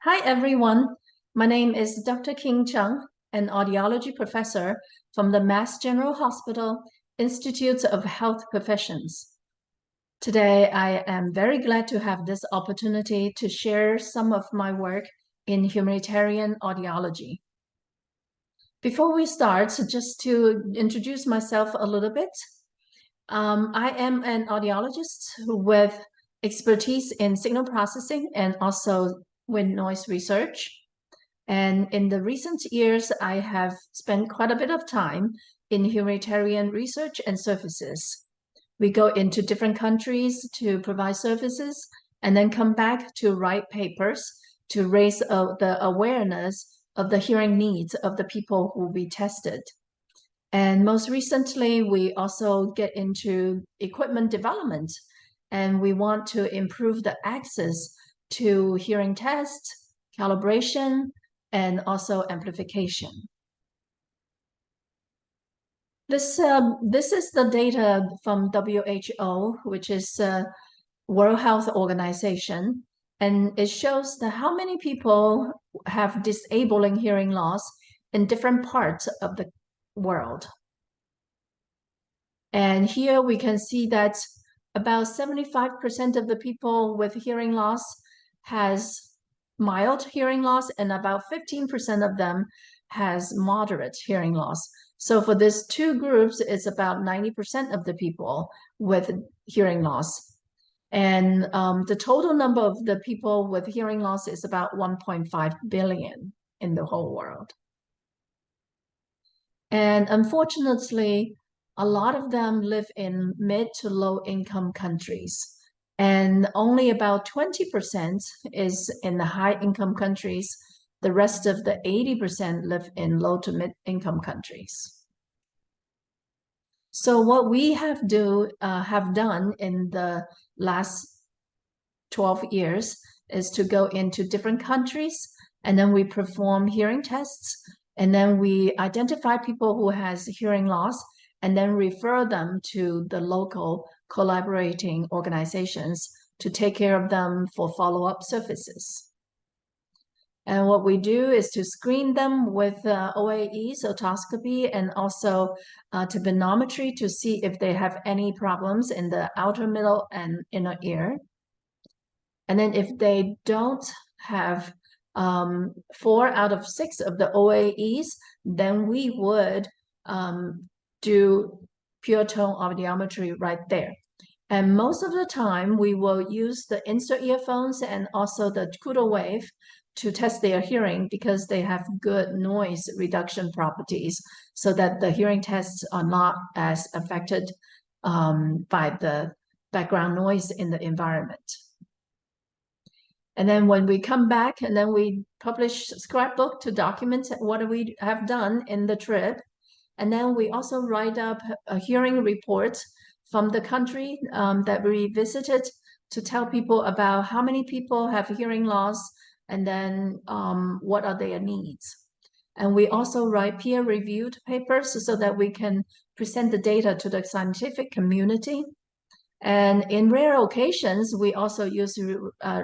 Hi, everyone. My name is Dr. Chung, an audiology professor from the Mass General Hospital Institute of Health Professions. Today, I am very glad to have this opportunity to share some of my work in humanitarian audiology. Before we start, just to introduce myself a little bit, I am an audiologist with expertise in signal processing and also wind noise research. And in the recent years, I have spent quite a bit of time in humanitarian research and services. We go into different countries to provide services and then come back to write papers to raise the awareness of the hearing needs of the people who we tested. And most recently, we also get into equipment development, and we want to improve the access to hearing tests, calibration, and also amplification. This is the data from WHO, which is World Health Organization, and it shows that how many people have disabling hearing loss in different parts of the world. And here we can see that about 75% of the people with hearing loss has mild hearing loss, and about 15% of them has moderate hearing loss. So for these two groups, it's about 90% of the people with hearing loss. And the total number of the people with hearing loss is about 1.5 billion in the whole world. And unfortunately, a lot of them live in mid to low income countries. And only about 20% is in the high income countries. The rest of the 80% live in low to mid income countries. So what we have done in the last 12 years is to go into different countries, and then we perform hearing tests, and then we identify people who has hearing loss, and then refer them to the local collaborating organizations to take care of them for follow-up services. And what we do is to screen them with OAE, otoscopy, and also tympanometry to see if they have any problems in the outer, middle, and inner ear. And then if they don't have 4 out of 6 of the OAEs, then we would do pure tone audiometry right there. And most of the time, we will use the insert earphones and also the Kudo wave to test their hearing because they have good noise reduction properties so that the hearing tests are not as affected by the background noise in the environment. And then when we come back, and then we publish scrapbook to document what we have done in the trip. And then we also write up a hearing report from the country that we visited to tell people about how many people have hearing loss, and then what are their needs. And we also write peer-reviewed papers so that we can present the data to the scientific community. And in rare occasions, we also use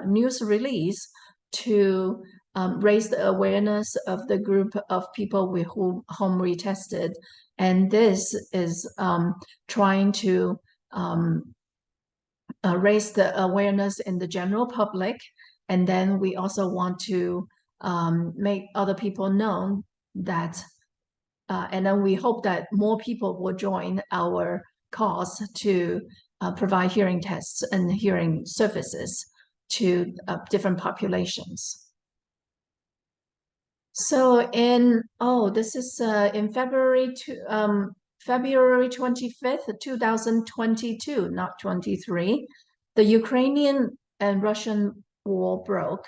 news release to raise the awareness of the group of people with whom we tested. And this is trying to raise the awareness in the general public. And then we also want to make other people know that, and then we hope that more people will join our cause to provide hearing tests and hearing services to different populations. So this is in February 25th, 2022, not 23, the Ukrainian and Russian war broke.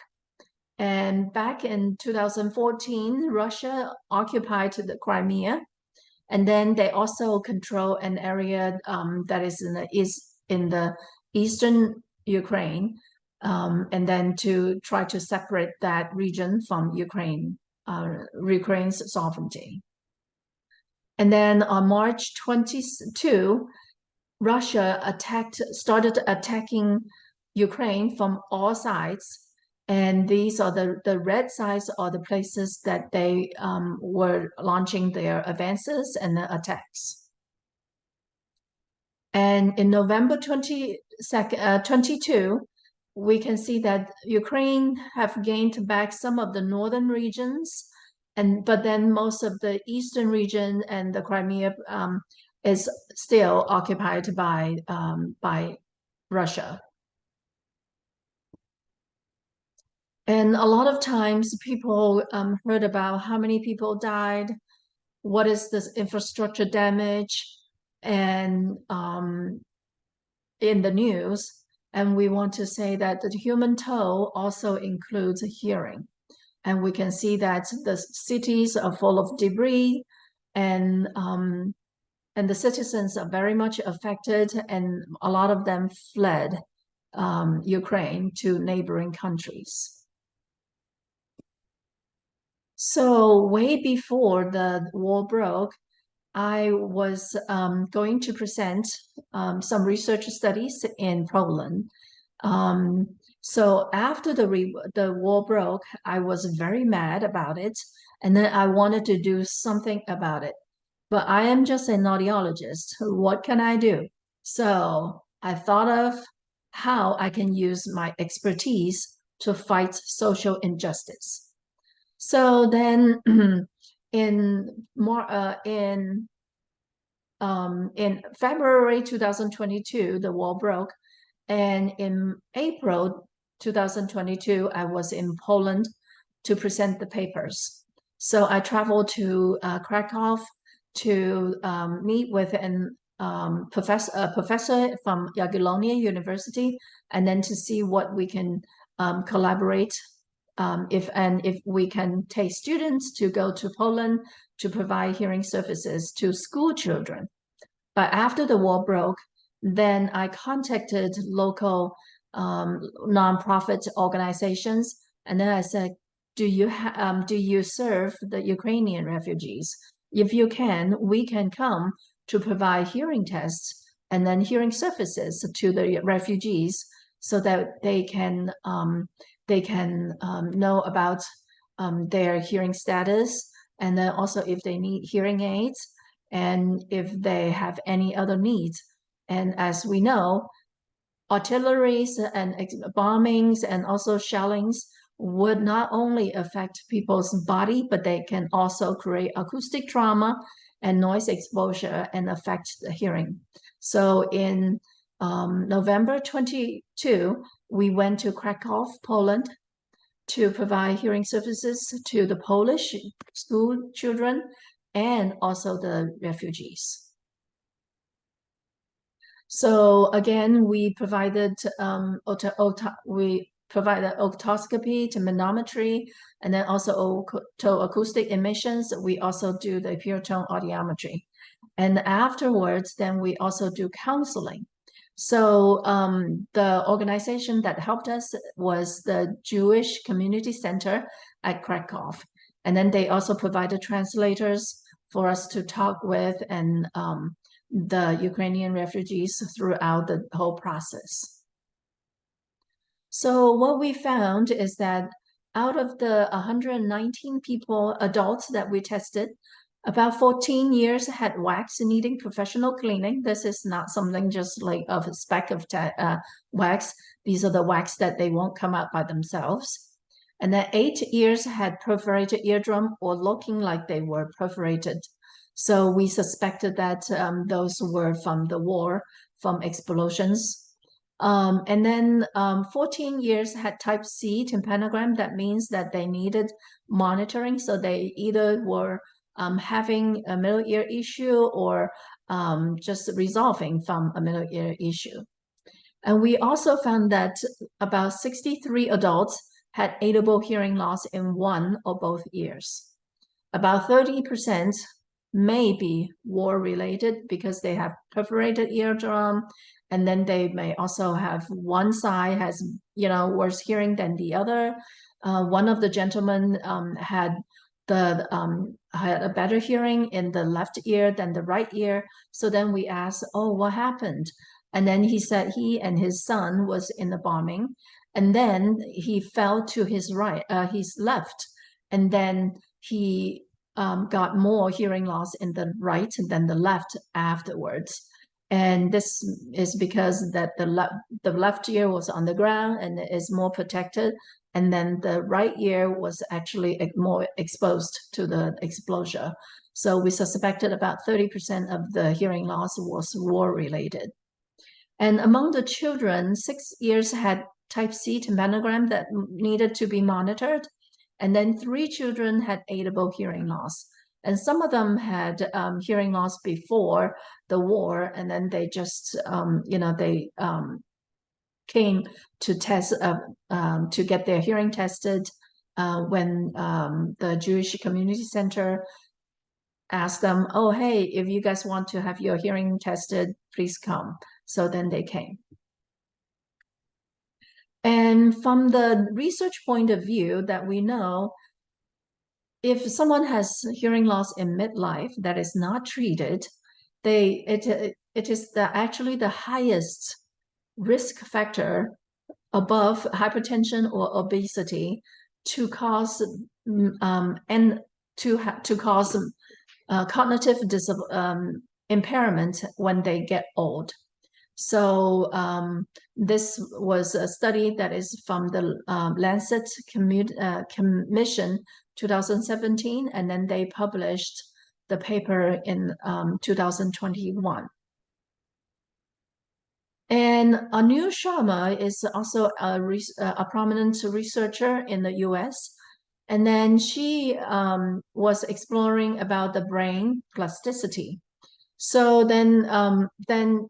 And back in 2014, Russia occupied the Crimea. And then they also control an area that is in the eastern Ukraine, and then to try to separate that region from Ukraine's sovereignty. And then on March 22, Russia started attacking Ukraine from all sides. And these are the red sites are the places that they were launching their advances and the attacks. And in November 22, we can see that Ukraine have gained back some of the northern regions, but then most of the eastern region and the Crimea is still occupied by Russia. And a lot of times people heard about how many people died, what is this infrastructure damage, and in the news. And we want to say that the human toll also includes hearing. And we can see that the cities are full of debris, and the citizens are very much affected, and a lot of them fled Ukraine to neighboring countries. So way before the war broke, I was going to present some research studies in Poland. So after the war broke, I was very mad about it, and then I wanted to do something about it. But I am just an audiologist. What can I do? So I thought of how I can use my expertise to fight social injustice. So then in more in February 2022, the war broke, and in April 2022, I was in Poland to present the papers. So I traveled to Krakow to meet with a professor from Jagiellonia University, and then to see what we can collaborate if we can take students to go to Poland to provide hearing services to school children. But after the war broke, then I contacted local nonprofit organizations, and then I said, do you serve the Ukrainian refugees? If you can, we can come to provide hearing tests and then hearing services to the refugees so that they can know about their hearing status, and then also if they need hearing aids and if they have any other needs. And as we know, artilleries and bombings and also shellings would not only affect people's body, but they can also create acoustic trauma and noise exposure and affect the hearing. So in November 22, we went to Krakow, Poland, to provide hearing services to the Polish school children and also the refugees. So again, we provided otoscopy to manometry, and then also acoustic emissions. We also do the pure tone audiometry. And afterwards, then we also do counseling. So the organization that helped us was the Jewish Community Center at Krakow. And then they also provided translators for us to talk with and the Ukrainian refugees throughout the whole process. So what we found is that out of the 119 adults that we tested, about 14 years had wax needing professional cleaning. This is not something just like of a speck of wax. These are the wax that they won't come out by themselves. And then 8 years had perforated eardrum or looking like they were perforated. So we suspected that those were from the war, from explosions. And then 14 years had type C tympanogram. That means that they needed monitoring. So they either were having a middle ear issue or just resolving from a middle ear issue. And we also found that about 63 adults had audible hearing loss in one or both ears. About 30% may be war-related because they have perforated eardrum, and then they may also have one side has, worse hearing than the other. One of the gentlemen had a better hearing in the left ear than the right ear. So then we asked, oh, what happened? And then he said he and his son was in the bombing, and then he fell to his his left, and then he got more hearing loss in the right than the left afterwards. And this is because that the left ear was on the ground and is more protected, and then the right ear was actually more exposed to the exposure. So we suspected about 30% of the hearing loss was war-related. And among the children, 6 years had type C tympanogram that needed to be monitored. And then 3 children had aidable hearing loss. And some of them had hearing loss before the war, and then they just, they came to test, to get their hearing tested when the Jewish Community Center asked them, oh, hey, if you guys want to have your hearing tested, please come. So then they came. And from the research point of view that we know, if someone has hearing loss in midlife that is not treated, it is actually the highest risk factor above hypertension or obesity to cause cognitive impairment when they get old. So this was a study that is from the Lancet Commission 2017, and then they published the paper in 2021. And Anu Sharma is also a prominent researcher in the US. And then she was exploring about the brain plasticity. So then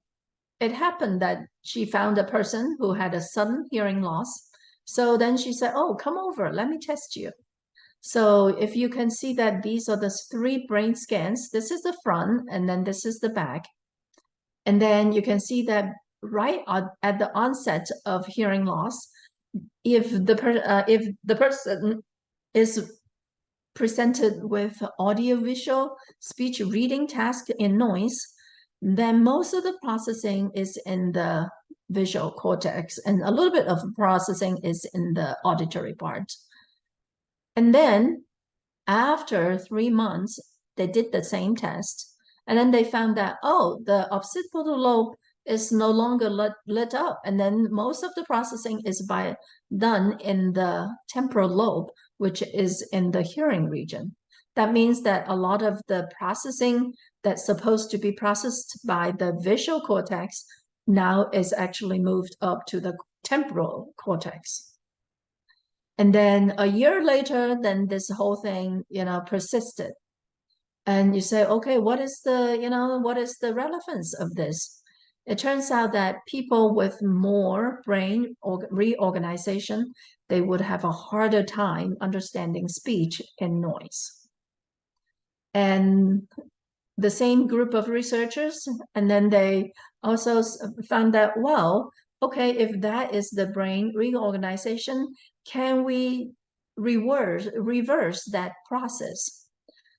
it happened that she found a person who had a sudden hearing loss. So then she said, oh, come over, let me test you. So if you can see that these are the 3 brain scans, this is the front, and then this is the back. And then you can see that right at the onset of hearing loss, if the person is presented with audiovisual speech reading task in noise, then most of the processing is in the visual cortex, and a little bit of processing is in the auditory part. And then after 3 months, they did the same test, and then they found that, oh, the occipital lobe is no longer lit up, and then most of the processing is done in the temporal lobe, which is in the hearing region. That means that a lot of the processing that's supposed to be processed by the visual cortex now is actually moved up to the temporal cortex. And then a year later, then this whole thing, persisted. And you say, okay, what is the relevance of this? It turns out that people with more brain reorganization, they would have a harder time understanding speech and noise. And the same group of researchers, and then they also found that, well, okay, if that is the brain reorganization, can we reverse that process?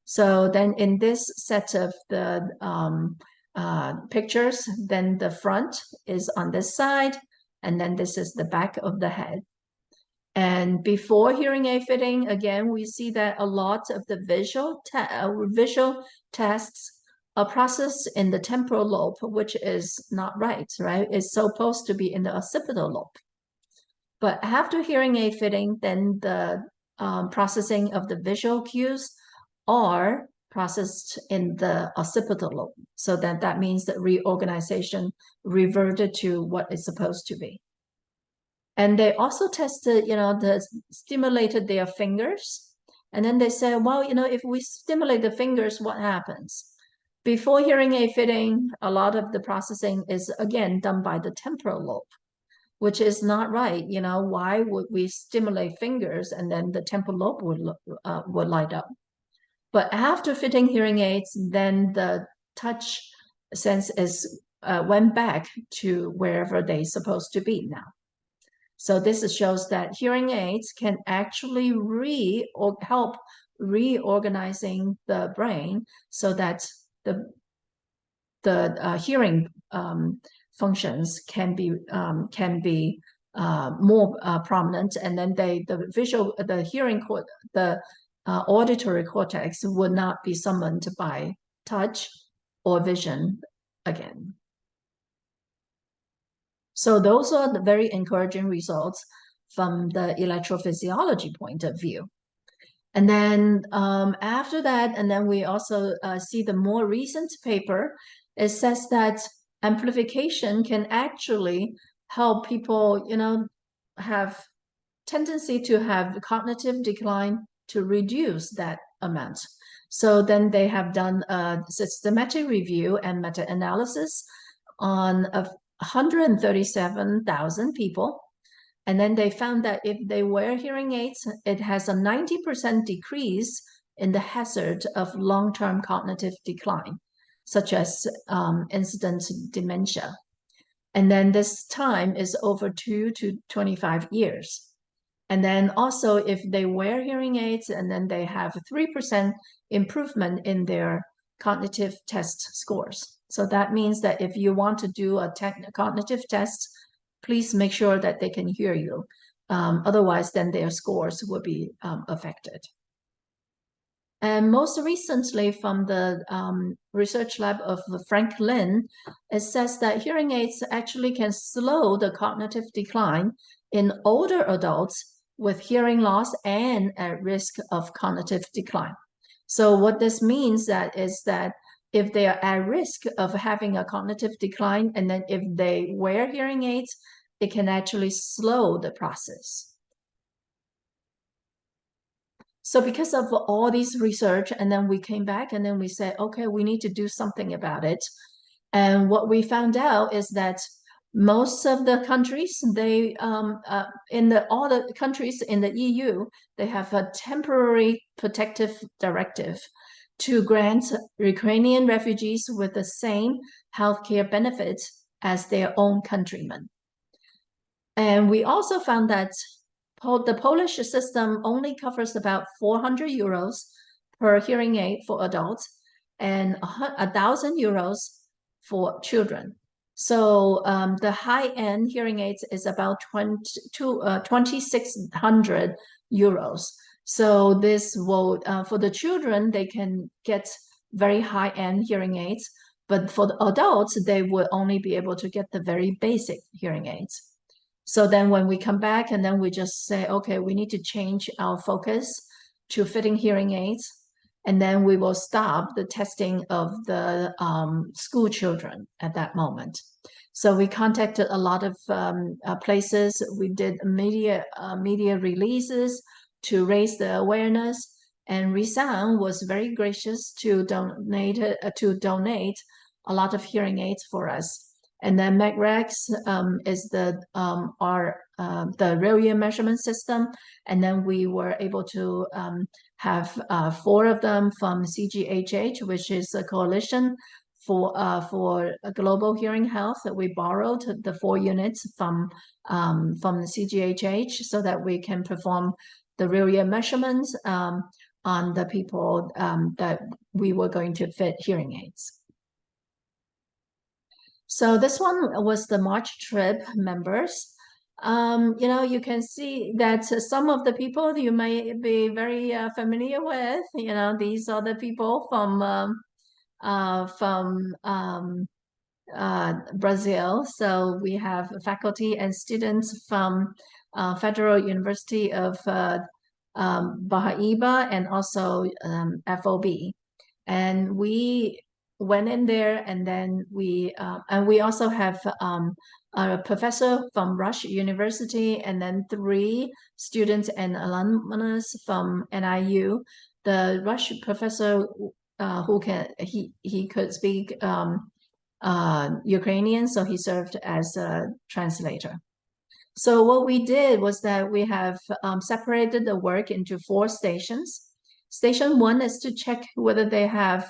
So then in this set of the pictures, then the front is on this side, and then this is the back of the head. And before hearing aid fitting, again, we see that a lot of the visual tests are processed in the temporal lobe, which is not right? It's supposed to be in the occipital lobe. But after hearing aid fitting, then the processing of the visual cues are processed in the occipital lobe. So that means that reorganization reverted to what it's supposed to be. And they also tested, stimulated their fingers. And then they said, well, if we stimulate the fingers, what happens? Before hearing aid fitting, a lot of the processing is, again, done by the temporal lobe, which is not right. Why would we stimulate fingers and then the temporal lobe would light up? But after fitting hearing aids, then the touch sense went back to wherever they're supposed to be now. So this shows that hearing aids can actually help reorganizing the brain so that the hearing functions can be more prominent, and then the hearing the auditory cortex would not be summoned by touch or vision again. So those are the very encouraging results from the electrophysiology point of view. And then after that, and then we also see the more recent paper. It says that amplification can actually help people, have tendency to have cognitive decline to reduce that amount. So then they have done a systematic review and meta-analysis on 137,000 people. And then they found that if they wear hearing aids, it has a 90% decrease in the hazard of long-term cognitive decline, such as incident dementia. And then this time is over 2 to 25 years. And then also if they wear hearing aids, and then they have 3% improvement in their cognitive test scores. So that means that if you want to do a cognitive test, please make sure that they can hear you. Otherwise, then their scores will be affected. And most recently from the research lab of Frank Lin, it says that hearing aids actually can slow the cognitive decline in older adults with hearing loss and at risk of cognitive decline. So what this means is that if they are at risk of having a cognitive decline, and then if they wear hearing aids, it can actually slow the process. So because of all these research, and then we came back and then we said, okay, we need to do something about it. And what we found out is that most of the countries, they all the countries in the EU, they have a temporary protective directive to grant Ukrainian refugees with the same healthcare benefits as their own countrymen. And we also found that the Polish system only covers about 400 euros per hearing aid for adults and 1,000 euros for children. So the high-end hearing aids is about 2,600 euros. So this will, for the children, they can get very high-end hearing aids, but for the adults, they will only be able to get the very basic hearing aids. So then when we come back and then we just say, okay, we need to change our focus to fitting hearing aids. And then we will stop the testing of the school children at that moment. So we contacted a lot of places. We did media releases to raise the awareness. And Resound was very gracious to donate a lot of hearing aids for us. And then MagRex is the real ear measurement system. And then we were able to have 4 of them from CGHH, which is a coalition for global hearing health. We borrowed the 4 units from the CGHH so that we can perform the real ear measurements on the people that we were going to fit hearing aids. So this one was the March trip members. You can see that some of the people you may be very familiar with. These are the people from Brazil. So we have faculty and students from Federal University of Bahia and also FOB. And we went in there, and then we also have a professor from Rush University, and then 3 students and alumnus from NIU. The Rush professor he could speak Ukrainian, so he served as a translator. So what we did was that we have separated the work into 4 stations. Station 1 is to check whether they have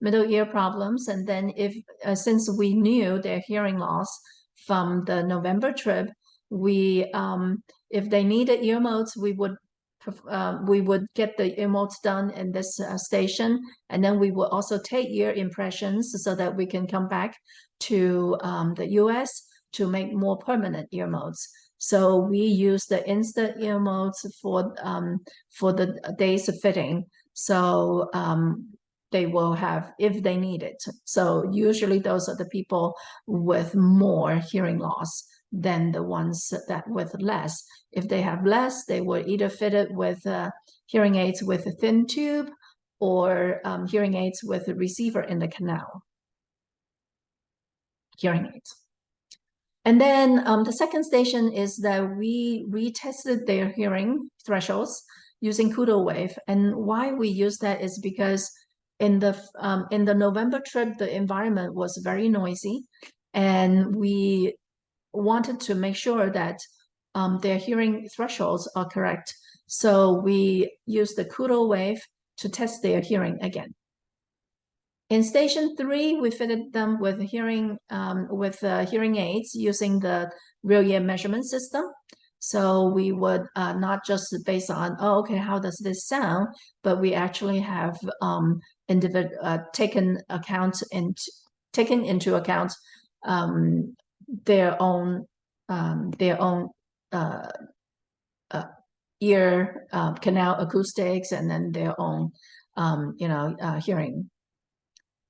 middle ear problems, and then since we knew their hearing loss from the November trip, if they needed ear modes, we would get the ear modes done in this station, and then we will also take ear impressions so that we can come back to the US to make more permanent ear modes. So we use the instant ear modes for the days of fitting. So they will have, if they need it. So usually those are the people with more hearing loss than the ones that with less. If they have less, they were either fitted with hearing aids with a thin tube or hearing aids with a receiver in the canal. Hearing aids. And then the second station is that we retested their hearing thresholds using Kudo wave. And why we use that is because in the November trip, the environment was very noisy, and we wanted to make sure that their hearing thresholds are correct. So we used the Kudo wave to test their hearing again. In station 3, we fitted them with hearing aids using the real ear measurement system. So we would not just based on, oh, okay, how does this sound, but we actually have taken into account their own ear canal acoustics, and then their own hearing.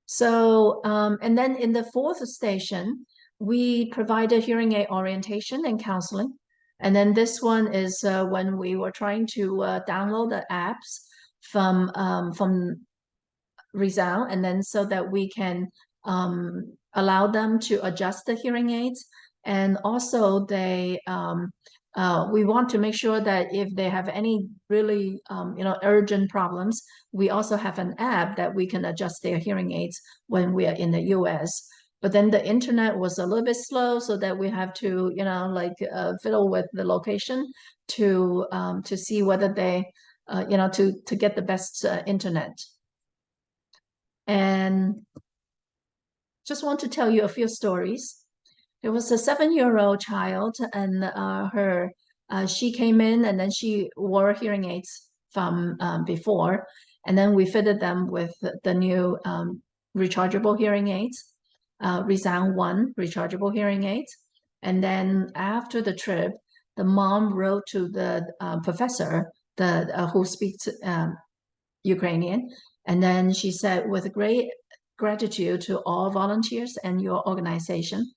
So, and then in the fourth station, we provided hearing aid orientation and counseling. And then this one is when we were trying to download the apps from Resound, and then so that we can allow them to adjust the hearing aids. And also we want to make sure that if they have any really urgent problems, we also have an app that we can adjust their hearing aids when we are in the US. But then the internet was a little bit slow, so that we have to fiddle with the location to see whether they to get the best internet. And just want to tell you a few stories. There was a 7-year-old child, and she came in, and then she wore hearing aids from before, and then we fitted them with the new rechargeable hearing aids, Resound 1 rechargeable hearing aids. And then after the trip, the mom wrote to the professor who speaks Ukrainian, and then she said, with great gratitude to all volunteers and your organization,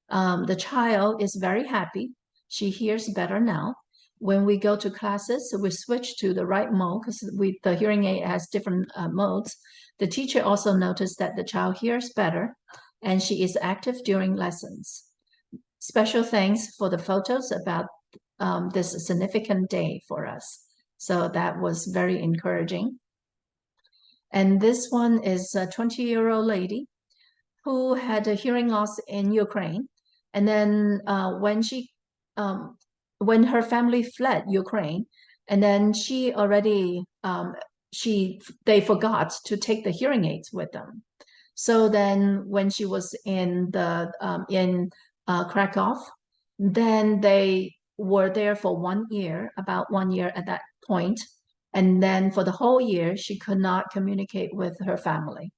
the child is very happy. She hears better now. When we go to classes, we switch to the right mode because the hearing aid has different modes. The teacher also noticed that the child hears better, and she is active during lessons. Special thanks for the photos about this significant day for us. So that was very encouraging. And this one is a 20-year-old lady who had a hearing loss in Ukraine. And then when her family fled Ukraine, and then she already, they forgot to take the hearing aids with them. So then when she was in Krakow, then they were there for 1 year, about 1 year at that point. And then for the whole year, she could not communicate with her family.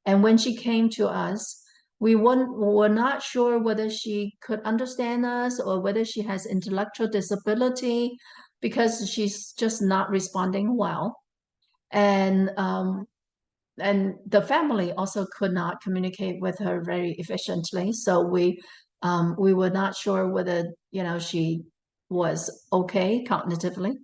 And when she came to us, we were not sure whether she could understand us or whether she has intellectual disability, because she's just not responding well. And the family also could not communicate with her very efficiently. So we were not sure whether she was okay cognitively.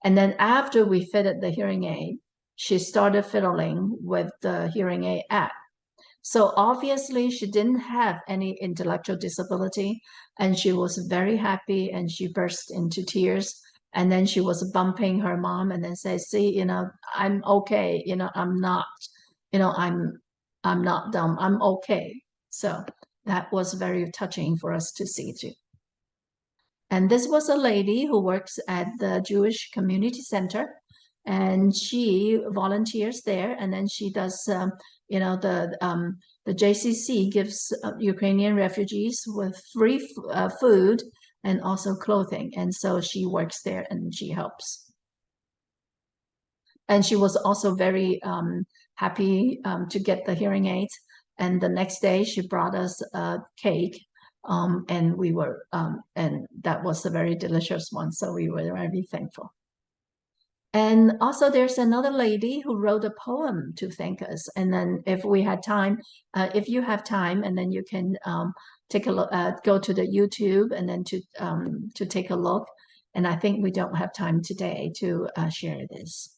And then after we fitted the hearing aid, she started fiddling with the hearing aid app. So obviously she didn't have any intellectual disability, and she was very happy, and she burst into tears. And then she was bumping her mom and then say, see, I'm okay. I'm not, I'm not dumb. I'm okay. So that was very touching for us to see too. And this was a lady who works at the Jewish Community Center, and she volunteers there. And then she does, the JCC gives Ukrainian refugees with free food and also clothing. And so she works there and she helps. And she was also very happy to get the hearing aids. And the next day she brought us a cake and we were and that was a very delicious one. So we were very thankful. And also, there's another lady who wrote a poem to thank us. And then, if we had time, if you have time, and then you can take a look, go to the YouTube, and then to take a look. And I think we don't have time today to share this.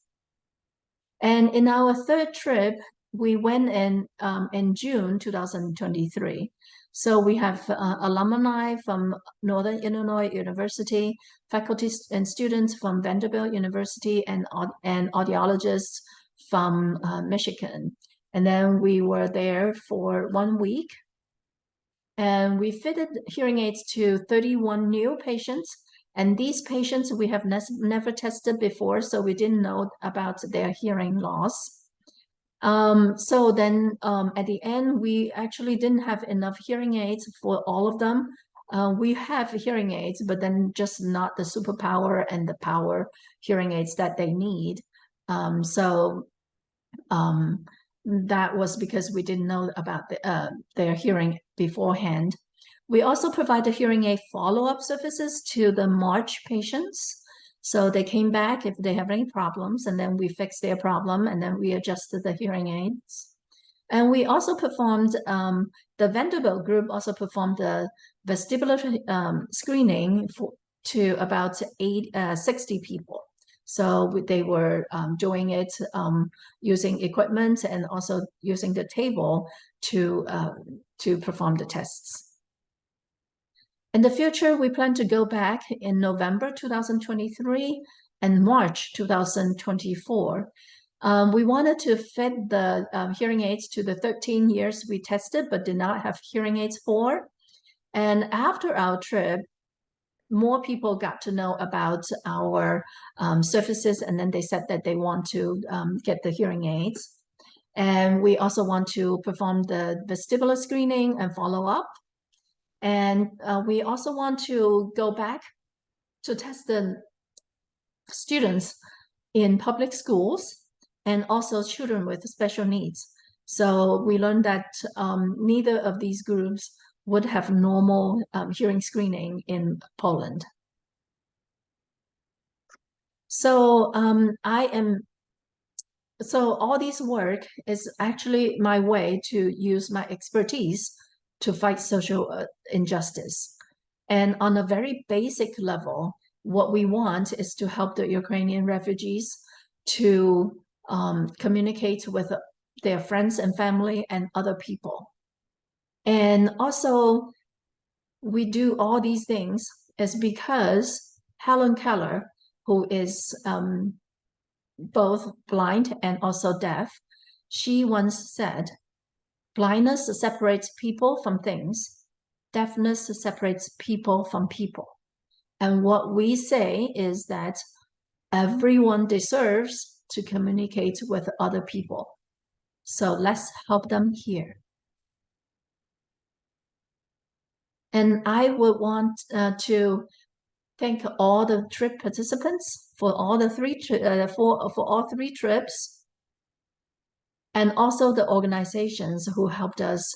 And in our third trip, we went in June 2023. So we have alumni from Northern Illinois University, faculty and students from Vanderbilt University, and audiologists from Michigan. And then we were there for 1 week. And we fitted hearing aids to 31 new patients. And these patients we have never tested before, so we didn't know about their hearing loss. So then at the end, we actually didn't have enough hearing aids for all of them. We have hearing aids, but then just not the superpower and the power hearing aids that they need. That was because we didn't know about their hearing beforehand. We also provided hearing aid follow-up services to the March patients. So they came back if they have any problems, and then we fixed their problem, and then we adjusted the hearing aids. And we also performed, the Vanderbilt group also performed the vestibular screening to about 60 people. So they were doing it using equipment and also using the table to perform the tests. In the future, we plan to go back in November 2023 and March 2024. We wanted to fit the hearing aids to the 13 years we tested but did not have hearing aids for. And after our trip, more people got to know about our services, and then they said that they want to get the hearing aids. And we also want to perform the vestibular screening and follow up. And we also want to go back to test the students in public schools and also children with special needs. So we learned that neither of these groups would have normal hearing screening in Poland. So so all this work is actually my way to use my expertise to fight social injustice. And on a very basic level, what we want is to help the Ukrainian refugees to communicate with their friends and family and other people. And also, we do all these things is because Helen Keller, who is both blind and also deaf, she once said, blindness separates people from things, deafness separates people from people. And what we say is that everyone deserves to communicate with other people. So let's help them hear. And I would want to thank all the trip participants for all the for all 3 trips, and also the organizations who helped us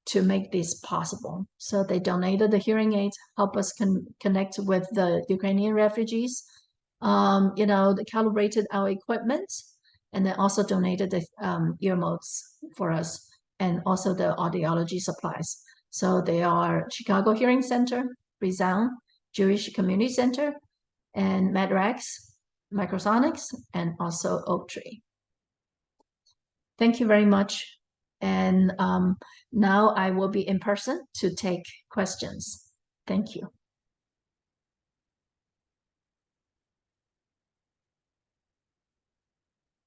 to make this possible. So they donated the hearing aids, help us connect with the Ukrainian refugees, they calibrated our equipment, and then also donated the ear modes for us, and also the audiology supplies. So they are Chicago Hearing Center, Resound, Jewish Community Center, and MedRex, Microsonics, and also Oak Tree. Thank you very much. And now I will be in person to take questions. Thank you.